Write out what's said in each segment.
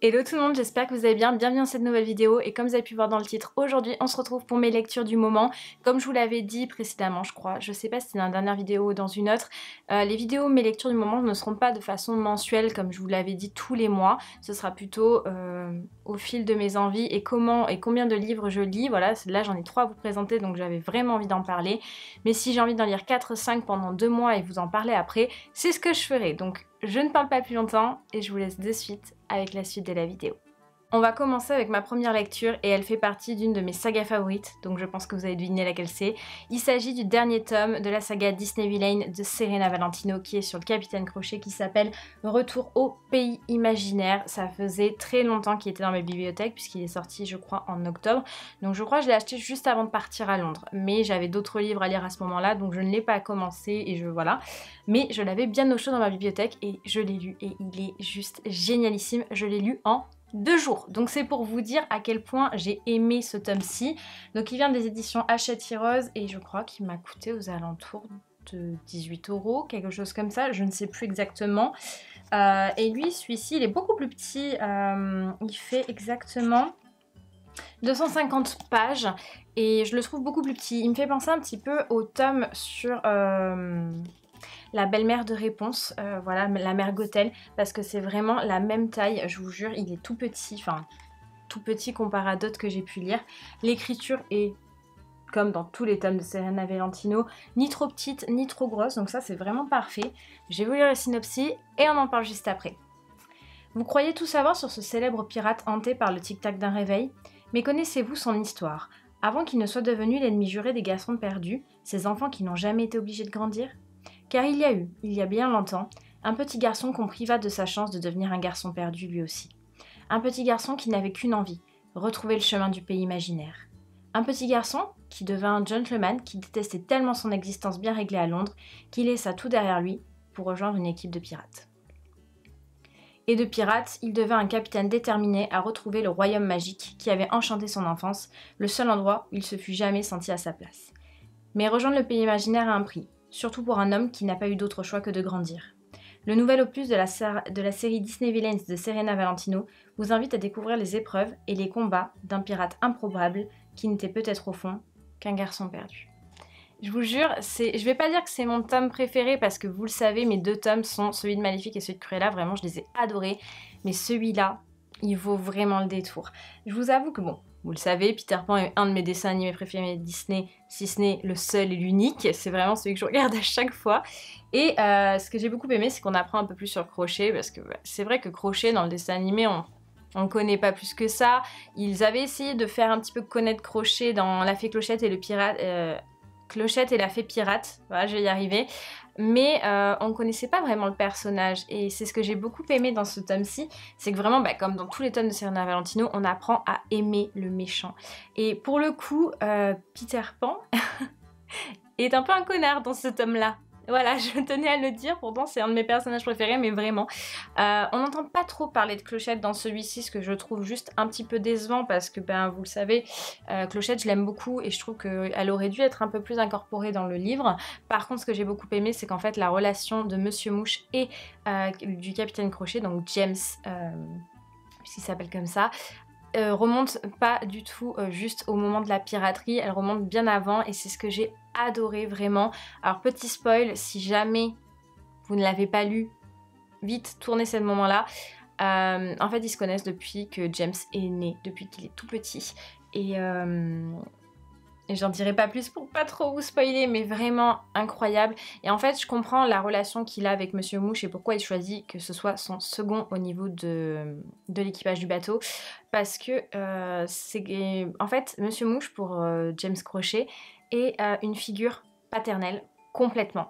Hello tout le monde, j'espère que vous allez bien, bienvenue dans cette nouvelle vidéo et comme vous avez pu voir dans le titre, aujourd'hui on se retrouve pour mes lectures du moment. Comme je vous l'avais dit précédemment je crois, je sais pas si c'est dans la dernière vidéo ou dans une autre, les vidéos mes lectures du moment ne seront pas de façon mensuelle comme je vous l'avais dit tous les mois, ce sera plutôt au fil de mes envies et comment et combien de livres je lis. Voilà, là j'en ai 3 à vous présenter donc j'avais vraiment envie d'en parler, mais si j'ai envie d'en lire 4-5 pendant 2 mois et vous en parler après, c'est ce que je ferai. Donc je ne parle pas plus longtemps et je vous laisse de suite avec la suite de la vidéo. On va commencer avec ma première lecture et elle fait partie d'une de mes sagas favorites, donc je pense que vous avez deviné laquelle c'est. Il s'agit du dernier tome de la saga Disney Villain de Serena Valentino qui est sur le Capitaine Crochet qui s'appelle Retour au pays imaginaire. Ça faisait très longtemps qu'il était dans mes bibliothèques puisqu'il est sorti je crois en octobre, donc je crois que je l'ai acheté juste avant de partir à Londres, mais j'avais d'autres livres à lire à ce moment-là donc je ne l'ai pas commencé et voilà. Mais je l'avais bien au chaud dans ma bibliothèque et je l'ai lu et il est juste génialissime, je l'ai lu en 2 jours. Donc c'est pour vous dire à quel point j'ai aimé ce tome-ci. Donc il vient des éditions Hachette Heroes et je crois qu'il m'a coûté aux alentours de 18 €, quelque chose comme ça, je ne sais plus exactement. Et lui, celui-ci, il est beaucoup plus petit, il fait exactement 250 pages et je le trouve beaucoup plus petit. Il me fait penser un petit peu au tome sur la belle-mère de Réponse, voilà, la mère Gothel, parce que c'est vraiment la même taille, je vous jure, il est tout petit, enfin tout petit comparé à d'autres que j'ai pu lire. L'écriture est, comme dans tous les tomes de Serena Valentino, ni trop petite ni trop grosse, donc ça c'est vraiment parfait. Je vais vous lire le synopsis et on en parle juste après. Vous croyez tout savoir sur ce célèbre pirate hanté par le tic-tac d'un réveil? Mais connaissez-vous son histoire? Avant qu'il ne soit devenu l'ennemi juré des garçons perdus, ces enfants qui n'ont jamais été obligés de grandir? Car il y a bien longtemps, un petit garçon qu'on priva de sa chance de devenir un garçon perdu lui aussi. Un petit garçon qui n'avait qu'une envie, retrouver le chemin du pays imaginaire. Un petit garçon qui devint un gentleman qui détestait tellement son existence bien réglée à Londres qu'il laissa tout derrière lui pour rejoindre une équipe de pirates. Et de pirate, il devint un capitaine déterminé à retrouver le royaume magique qui avait enchanté son enfance, le seul endroit où il se fût jamais senti à sa place. Mais rejoindre le pays imaginaire a un prix, surtout pour un homme qui n'a pas eu d'autre choix que de grandir. Le nouvel opus de la série Disney Villains de Serena Valentino vous invite à découvrir les épreuves et les combats d'un pirate improbable qui n'était peut-être au fond qu'un garçon perdu. Je vous jure, je vais pas dire que c'est mon tome préféré parce que vous le savez, mes 2 tomes sont celui de Maléfique et celui de Cruella, vraiment je les ai adorés, mais celui-là, il vaut vraiment le détour. Je vous avoue que bon, vous le savez, Peter Pan est un de mes dessins animés préférés de Disney, si ce n'est le seul et l'unique, c'est vraiment celui que je regarde à chaque fois. Et ce que j'ai beaucoup aimé, c'est qu'on apprend un peu plus sur Crochet, parce que c'est vrai que Crochet, dans le dessin animé, on ne connaît pas plus que ça. Ils avaient essayé de faire un petit peu connaître Crochet dans La Fée Clochette et le pirate... Clochette et la Fée Pirate, voilà, je vais y arriver. Mais on ne connaissait pas vraiment le personnage et c'est ce que j'ai beaucoup aimé dans ce tome-ci, c'est que vraiment, comme dans tous les tomes de Serena Valentino, on apprend à aimer le méchant. Et pour le coup, Peter Pan est un peu un connard dans ce tome-là. Voilà, je tenais à le dire, pourtant c'est un de mes personnages préférés, mais vraiment. On n'entend pas trop parler de Clochette dans celui-ci, ce que je trouve juste un petit peu décevant parce que, vous le savez, Clochette, je l'aime beaucoup et je trouve qu'elle aurait dû être un peu plus incorporée dans le livre. Par contre, ce que j'ai beaucoup aimé, c'est qu'en fait, la relation de Monsieur Mouche et du Capitaine Crochet, donc James, puisqu'il s'appelle comme ça, remonte pas du tout juste au moment de la piraterie, elle remonte bien avant et c'est ce que j'ai adoré vraiment. Alors petit spoil, si jamais vous ne l'avez pas lu, vite tournez ce moment-là. En fait ils se connaissent depuis que James est né, depuis qu'il est tout petit et j'en dirai pas plus pour pas trop vous spoiler, mais vraiment incroyable. Et en fait, je comprends la relation qu'il a avec Monsieur Mouche et pourquoi il choisit que ce soit son second au niveau de l'équipage du bateau. Parce que en fait, Monsieur Mouche pour James Crochet est une figure paternelle complètement.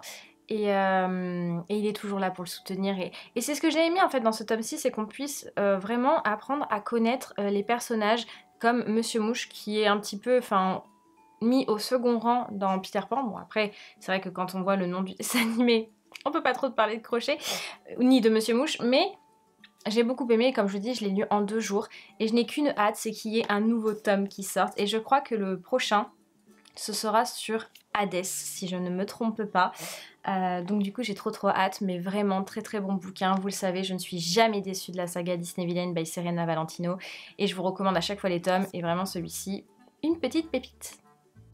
Et il est toujours là pour le soutenir. Et c'est ce que j'ai aimé en fait dans ce tome-ci, c'est qu'on puisse vraiment apprendre à connaître les personnages comme Monsieur Mouche qui est un petit peu... mis au second rang dans Peter Pan. Bon après, c'est vrai que quand on voit le nom du dessin animé, on peut pas trop parler de Crochet, ni de Monsieur Mouche, mais j'ai beaucoup aimé, comme je vous dis, je l'ai lu en 2 jours, et je n'ai qu'une hâte, c'est qu'il y ait un nouveau tome qui sorte, et je crois que le prochain ce sera sur Hades, si je ne me trompe pas. Donc du coup j'ai trop hâte, mais vraiment très très bon bouquin. Vous le savez, je ne suis jamais déçue de la saga Disney Villain by Serena Valentino et je vous recommande à chaque fois les tomes et vraiment celui-ci, une petite pépite.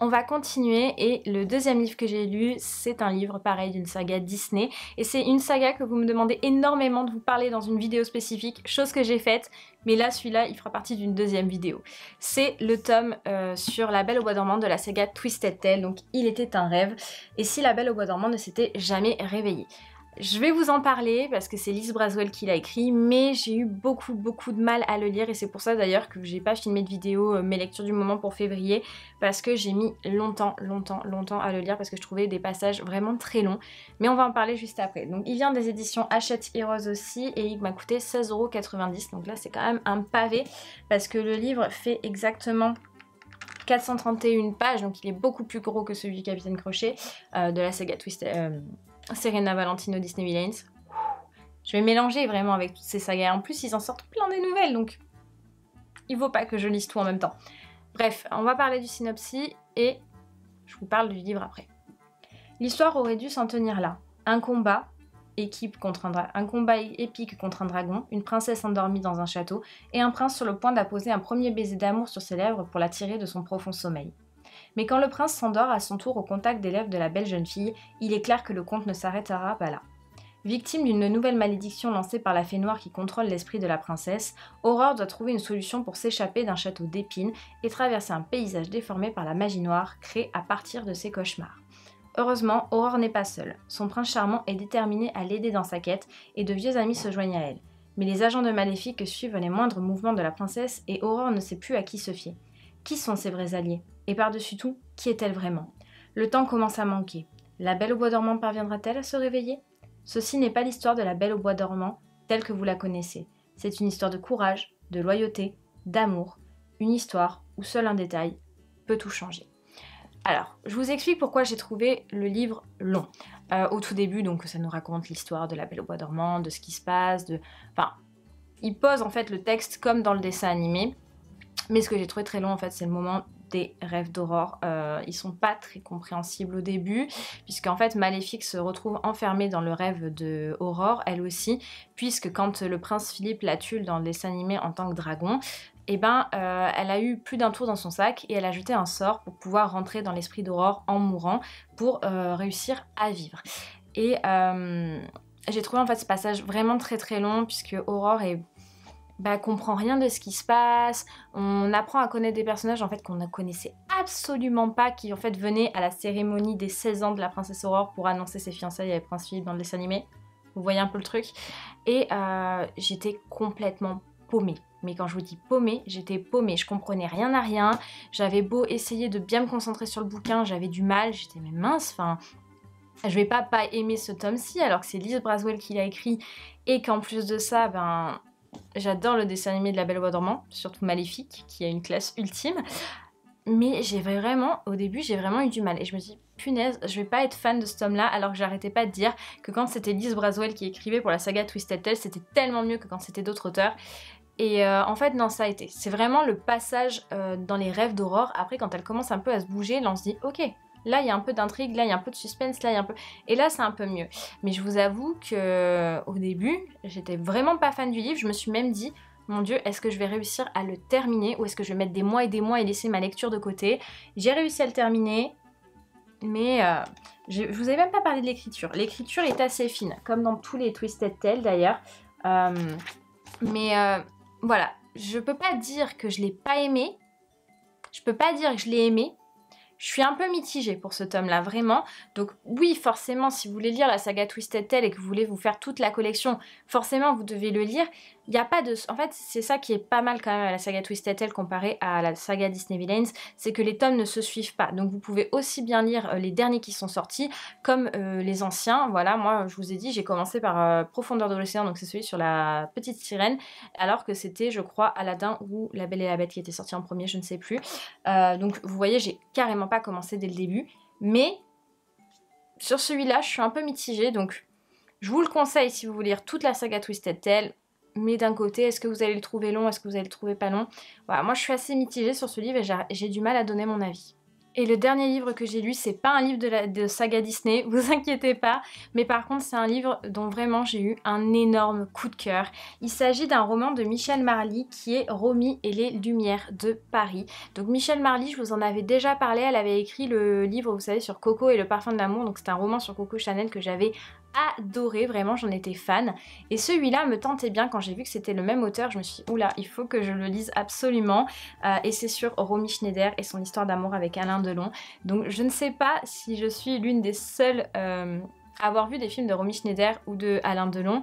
On va continuer et le deuxième livre que j'ai lu, c'est un livre pareil d'une saga Disney et c'est une saga que vous me demandez énormément de vous parler dans une vidéo spécifique, chose que j'ai faite, mais là celui-là il fera partie d'une deuxième vidéo. C'est le tome sur La Belle au bois dormant de la saga Twisted Tale, donc Il était un rêve, et si La Belle au bois dormant ne s'était jamais réveillée. Je vais vous en parler parce que c'est Liz Braswell qui l'a écrit, mais j'ai eu beaucoup de mal à le lire et c'est pour ça d'ailleurs que j'ai pas filmé de vidéo mes lectures du moment pour février, parce que j'ai mis longtemps à le lire parce que je trouvais des passages vraiment très longs, mais on va en parler juste après. Donc il vient des éditions Hachette Heroes aussi et il m'a coûté 16,90 €, donc là c'est quand même un pavé parce que le livre fait exactement 431 pages, donc il est beaucoup plus gros que celui du Capitaine Crochet de la saga Serena Valentino Disney Villains. Je vais mélanger vraiment avec toutes ces sagas. En plus, ils en sortent plein des nouvelles, donc il vaut pas que je lise tout en même temps. Bref, on va parler du synopsis et je vous parle du livre après. L'histoire aurait dû s'en tenir là. Un combat épique contre un dragon, une princesse endormie dans un château et un prince sur le point d'apposer un premier baiser d'amour sur ses lèvres pour la tirer de son profond sommeil. Mais quand le prince s'endort à son tour au contact des lèvres de la belle jeune fille, il est clair que le conte ne s'arrêtera pas là. Victime d'une nouvelle malédiction lancée par la fée noire qui contrôle l'esprit de la princesse, Aurore doit trouver une solution pour s'échapper d'un château d'épines et traverser un paysage déformé par la magie noire créée à partir de ses cauchemars. Heureusement, Aurore n'est pas seule. Son prince charmant est déterminé à l'aider dans sa quête et de vieux amis se joignent à elle. Mais les agents de Maléfique suivent les moindres mouvements de la princesse et Aurore ne sait plus à qui se fier. Qui sont ses vrais alliés? Et par-dessus tout, qui est-elle vraiment? Le temps commence à manquer. La Belle au bois dormant parviendra-t-elle à se réveiller? Ceci n'est pas l'histoire de la Belle au bois dormant telle que vous la connaissez. C'est une histoire de courage, de loyauté, d'amour. Une histoire où seul un détail peut tout changer. Alors, je vous explique pourquoi j'ai trouvé le livre long. Au tout début, donc, ça nous raconte l'histoire de la Belle au bois dormant, de ce qui se passe, Enfin, il pose en fait le texte comme dans le dessin animé. Mais ce que j'ai trouvé très long en fait, c'est le moment des rêves d'Aurore. Ils sont pas très compréhensibles au début, puisqu'en fait Maléfique se retrouve enfermée dans le rêve de Aurore, elle aussi, puisque quand le prince Philippe la tue dans le dessin animé en tant que dragon, eh ben, elle a eu plus d'un tour dans son sac et elle a jeté un sort pour pouvoir rentrer dans l'esprit d'Aurore en mourant pour réussir à vivre. Et j'ai trouvé en fait ce passage vraiment très long, puisque Aurore comprend rien de ce qui se passe, on apprend à connaître des personnages en fait qu'on ne connaissait absolument pas, qui en fait venaient à la cérémonie des 16 ans de la princesse Aurore pour annoncer ses fiançailles avec Prince Philippe dans le dessin animé. Vous voyez un peu le truc. Et j'étais complètement paumée. Mais quand je vous dis paumée, j'étais paumée, je comprenais rien à rien, j'avais beau essayer de bien me concentrer sur le bouquin, j'avais du mal, j'étais mais mince, enfin... Je vais pas aimer ce tome-ci alors que c'est Liz Braswell qui l'a écrit et qu'en plus de ça, j'adore le dessin animé de La Belle au bois dormant, surtout Maléfique, qui a une classe ultime. Mais au début, j'ai vraiment eu du mal. Et je me dis, punaise, je vais pas être fan de ce tome-là, alors que j'arrêtais pas de dire que quand c'était Liz Braswell qui écrivait pour la saga Twisted Tale, c'était tellement mieux que quand c'était d'autres auteurs. Et en fait, non, ça a été. C'est vraiment le passage dans les rêves d'Aurore. Après, quand elle commence un peu à se bouger, là, on se dit, ok, là, il y a un peu d'intrigue, là, il y a un peu de suspense, là, il y a un peu... Et là, c'est un peu mieux. Mais je vous avoue qu'au début, j'étais vraiment pas fan du livre. Je me suis même dit, mon Dieu, est-ce que je vais réussir à le terminer ou est-ce que je vais mettre des mois et laisser ma lecture de côté? J'ai réussi à le terminer, mais je vous ai même pas parlé de l'écriture. L'écriture est assez fine, comme dans tous les Twisted Tales d'ailleurs. Voilà, je peux pas dire que je l'ai pas aimé. Je peux pas dire que je l'ai aimé. Je suis un peu mitigée pour ce tome-là, vraiment. Donc oui, forcément, si vous voulez lire la saga Twisted Tale et que vous voulez vous faire toute la collection, forcément, vous devez le lire. Il n'y a pas de... En fait, c'est ça qui est pas mal quand même à la saga Twisted Tale comparé à la saga Disney Villains, c'est que les tomes ne se suivent pas. Donc vous pouvez aussi bien lire les derniers qui sont sortis, comme les anciens. Voilà, moi, je vous ai dit, j'ai commencé par Profondeur de l'océan, donc c'est celui sur la petite sirène, alors que c'était, je crois, Aladdin ou La Belle et la Bête qui était sorti en premier, je ne sais plus. Donc vous voyez, j'ai carrément pas commencé dès le début, mais sur celui-là, je suis un peu mitigée, donc je vous le conseille si vous voulez lire toute la saga Twisted Tale. Mais d'un côté, est-ce que vous allez le trouver long? Est-ce que vous allez le trouver pas long? Voilà, moi je suis assez mitigée sur ce livre et j'ai du mal à donner mon avis. Et le dernier livre que j'ai lu, c'est pas un livre de saga Disney, vous inquiétez pas, mais par contre c'est un livre dont vraiment j'ai eu un énorme coup de cœur. Il s'agit d'un roman de Michel Marly qui est Romy et les Lumières de Paris. Donc Michel Marly, je vous en avais déjà parlé, elle avait écrit le livre, vous savez, sur Coco et le parfum de l'amour, donc c'est un roman sur Coco Chanel que j'avais adoré, vraiment j'en étais fan. Et celui-là me tentait bien quand j'ai vu que c'était le même auteur, je me suis dit oula, il faut que je le lise absolument. Et c'est sur Romy Schneider et son histoire d'amour avec Alain Delon. Donc je ne sais pas si je suis l'une des seules à avoir vu des films de Romy Schneider ou de Alain Delon.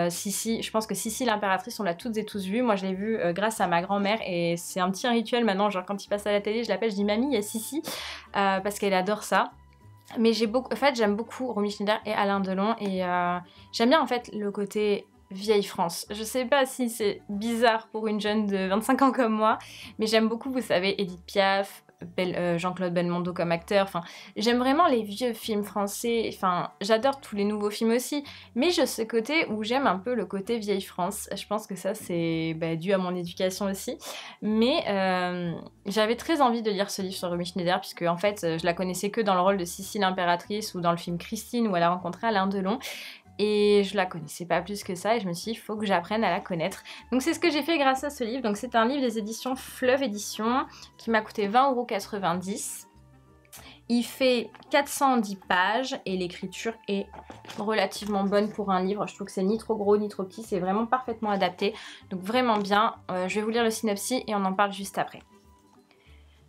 Sissi, je pense que Sissi l'impératrice, on l'a toutes et tous vu. Moi je l'ai vu grâce à ma grand-mère et c'est un petit rituel maintenant, genre quand il passe à la télé, je l'appelle, je dis mamie, il y a Sissi, parce qu'elle adore ça. Mais j'aime beaucoup Romy Schneider et Alain Delon et j'aime bien en fait le côté vieille France. Je sais pas si c'est bizarre pour une jeune de 25 ans comme moi, mais j'aime beaucoup, vous savez, Edith Piaf, Jean-Claude Belmondo comme acteur, enfin, j'aime vraiment les vieux films français, enfin, j'adore tous les nouveaux films aussi, mais j'ai ce côté où j'aime un peu le côté vieille France. Je pense que ça, c'est dû à mon éducation aussi, mais j'avais très envie de lire ce livre sur Romy Schneider, puisque en fait, je la connaissais que dans le rôle de Sissi l'impératrice ou dans le film Christine, où elle a rencontré Alain Delon, et je la connaissais pas plus que ça et je me suis dit il faut que j'apprenne à la connaître. Donc c'est ce que j'ai fait grâce à ce livre. Donc c'est un livre des éditions Fleuve Éditions qui m'a coûté 20,90 €. Il fait 410 pages et l'écriture est relativement bonne pour un livre. Je trouve que c'est ni trop gros ni trop petit, c'est vraiment parfaitement adapté. Donc vraiment bien. Je vais vous lire le synopsis et on en parle juste après.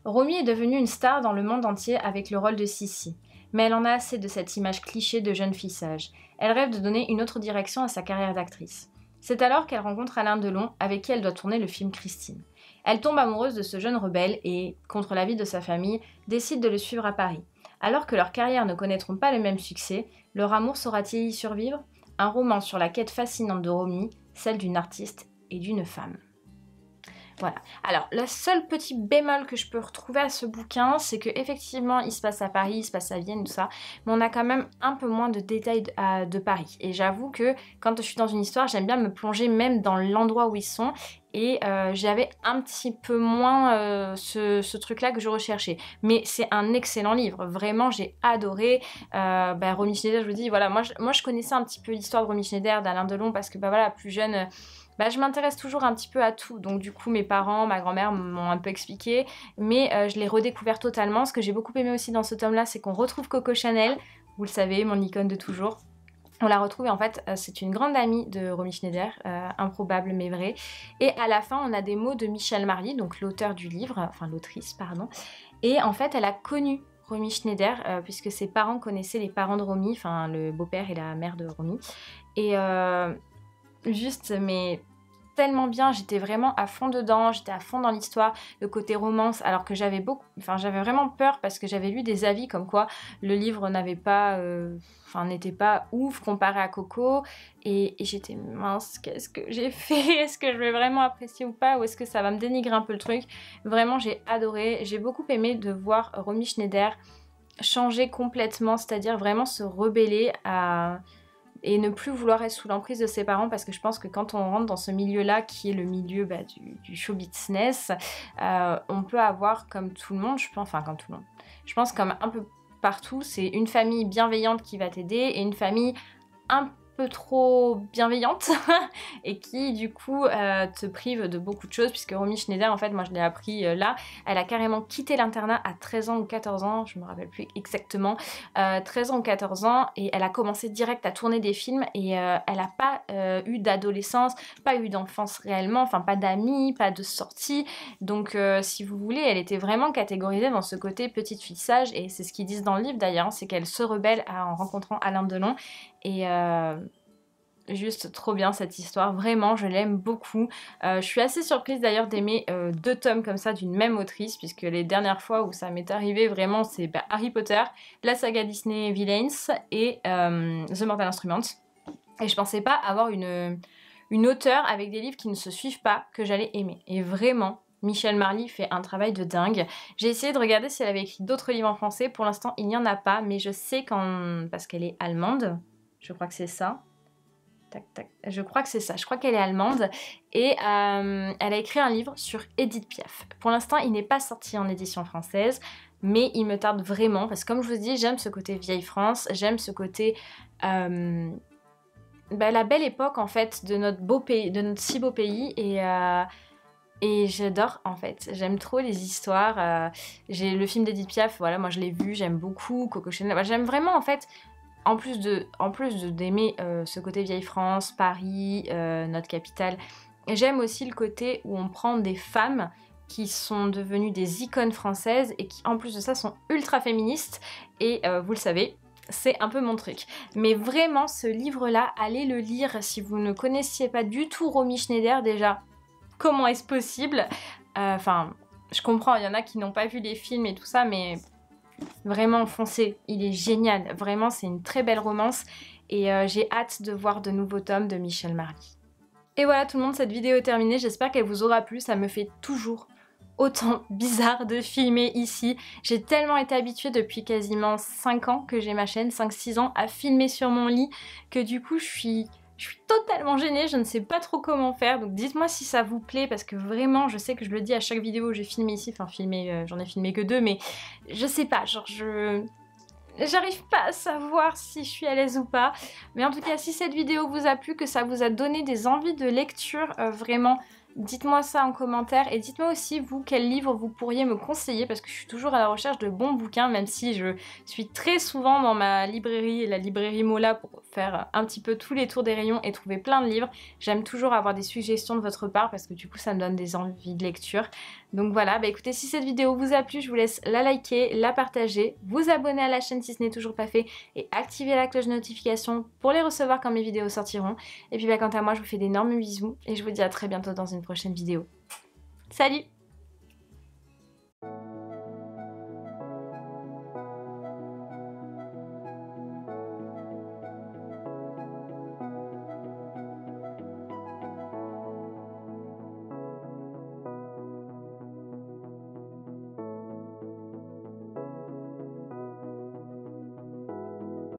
Romy est devenue une star dans le monde entier avec le rôle de Sissi. Mais elle en a assez de cette image cliché de jeune fille sage. Elle rêve de donner une autre direction à sa carrière d'actrice. C'est alors qu'elle rencontre Alain Delon, avec qui elle doit tourner le film Christine. Elle tombe amoureuse de ce jeune rebelle et, contre l'avis de sa famille, décide de le suivre à Paris. Alors que leurs carrières ne connaîtront pas le même succès, leur amour saura-t-il y survivre? Un roman sur la quête fascinante de Romy, celle d'une artiste et d'une femme. Voilà. Alors, le seul petit bémol que je peux retrouver à ce bouquin, c'est que effectivement, il se passe à Paris, il se passe à Vienne, tout ça, mais on a quand même un peu moins de détails de Paris. Et j'avoue que quand je suis dans une histoire, j'aime bien me plonger même dans l'endroit où ils sont. Et j'avais un petit peu moins ce truc-là que je recherchais. Mais c'est un excellent livre. Vraiment, j'ai adoré. Romy Schneider, je vous dis, voilà, moi je connaissais un petit peu l'histoire de Romy Schneider, d'Alain Delon, parce que voilà, plus jeune... je m'intéresse toujours un petit peu à tout, donc du coup mes parents, ma grand-mère m'ont un peu expliqué, mais je l'ai redécouvert totalement. Ce que j'ai beaucoup aimé aussi dans ce tome-là, c'est qu'on retrouve Coco Chanel, vous le savez, mon icône de toujours. On la retrouve et en fait c'est une grande amie de Romy Schneider, improbable mais vrai. Et à la fin on a des mots de Michel Marly, donc l'auteur du livre, enfin l'autrice pardon, et en fait elle a connu Romy Schneider puisque ses parents connaissaient les parents de Romy, enfin le beau-père et la mère de Romy. Et juste mais tellement bien, j'étais vraiment à fond dedans, j'étais à fond dans l'histoire, le côté romance, alors que j'avais vraiment peur parce que j'avais lu des avis comme quoi le livre n'avait pas, n'était pas ouf comparé à Coco, et j'étais mince, qu'est-ce que j'ai fait? Est-ce que je vais vraiment apprécier ou pas, ou est-ce que ça va me dénigrer un peu le truc? Vraiment j'ai adoré, j'ai beaucoup aimé de voir Romy Schneider changer complètement, c'est-à-dire vraiment se rebeller et ne plus vouloir être sous l'emprise de ses parents, parce que je pense que quand on rentre dans ce milieu-là, qui est le milieu du show business, on peut avoir comme tout le monde, je pense comme un peu partout, c'est une famille bienveillante qui va t'aider et une famille un peu trop bienveillante et qui du coup te prive de beaucoup de choses, puisque Romy Schneider, en fait moi je l'ai appris là, elle a carrément quitté l'internat à 13 ans ou 14 ans, je me rappelle plus exactement, 13 ans ou 14 ans, et elle a commencé direct à tourner des films, et elle n'a pas eu d'adolescence, pas eu d'enfance réellement, enfin pas d'amis, pas de sorties, donc si vous voulez, elle était vraiment catégorisée dans ce côté petite fille sage, et c'est ce qu'ils disent dans le livre d'ailleurs, c'est qu'elle se rebelle en rencontrant Alain Delon, et juste trop bien cette histoire, vraiment je l'aime beaucoup. Je suis assez surprise d'ailleurs d'aimer 2 tomes comme ça d'une même autrice, puisque les dernières fois où ça m'est arrivé vraiment c'est Harry Potter, la saga Disney Villains et The Mortal Instruments, et je pensais pas avoir une auteure avec des livres qui ne se suivent pas que j'allais aimer, et vraiment Michel Marly fait un travail de dingue. J'ai essayé de regarder si elle avait écrit d'autres livres en français, pour l'instant il n'y en a pas, mais je sais parce qu'elle est allemande, je crois que c'est ça. Tac, tac. Je crois que c'est ça, je crois qu'elle est allemande, et elle a écrit un livre sur Edith Piaf. Pour l'instant il n'est pas sorti en édition française, mais il me tarde vraiment parce que comme je vous dis, j'aime ce côté vieille France, j'aime ce côté la belle époque en fait de notre beau pays, de notre si beau pays et j'adore en fait, j'aime trop les histoires. J'ai le film d'Edith Piaf, voilà, moi je l'ai vu, j'aime beaucoup Coco Chanel, j'aime vraiment en fait. En plus d'aimer ce côté vieille France, Paris, notre capitale, j'aime aussi le côté où on prend des femmes qui sont devenues des icônes françaises et qui en plus de ça sont ultra féministes et vous le savez, c'est un peu mon truc. Mais vraiment ce livre-là, allez le lire si vous ne connaissiez pas du tout Romy Schneider déjà. Comment est-ce possible? Enfin, je comprends, il y en a qui n'ont pas vu les films et tout ça, mais vraiment foncez, il est génial. Vraiment, c'est une très belle romance et j'ai hâte de voir de nouveaux tomes de Michel Marly. Et voilà tout le monde, cette vidéo est terminée, j'espère qu'elle vous aura plu, ça me fait toujours autant bizarre de filmer ici. J'ai tellement été habituée depuis quasiment 5 ans que j'ai ma chaîne, 5-6 ans, à filmer sur mon lit, que du coup je suis totalement gênée, je ne sais pas trop comment faire, donc dites-moi si ça vous plaît, parce que vraiment, je sais que je le dis à chaque vidéo où j'ai filmé ici, enfin j'en ai filmé que 2, mais je sais pas, genre j'arrive pas à savoir si je suis à l'aise ou pas, mais en tout cas si cette vidéo vous a plu, que ça vous a donné des envies de lecture, vraiment dites-moi ça en commentaire et dites-moi aussi vous quel livre vous pourriez me conseiller parce que je suis toujours à la recherche de bons bouquins même si je suis très souvent dans ma librairie, la librairie Mola pour faire un petit peu tous les tours des rayons et trouver plein de livres. J'aime toujours avoir des suggestions de votre part parce que du coup ça me donne des envies de lecture. Donc voilà, bah écoutez, si cette vidéo vous a plu, je vous laisse la liker, la partager, vous abonner à la chaîne si ce n'est toujours pas fait et activer la cloche de notification pour les recevoir quand mes vidéos sortiront. Et puis bah quant à moi, je vous fais d'énormes bisous et je vous dis à très bientôt dans une prochaine vidéo. Salut!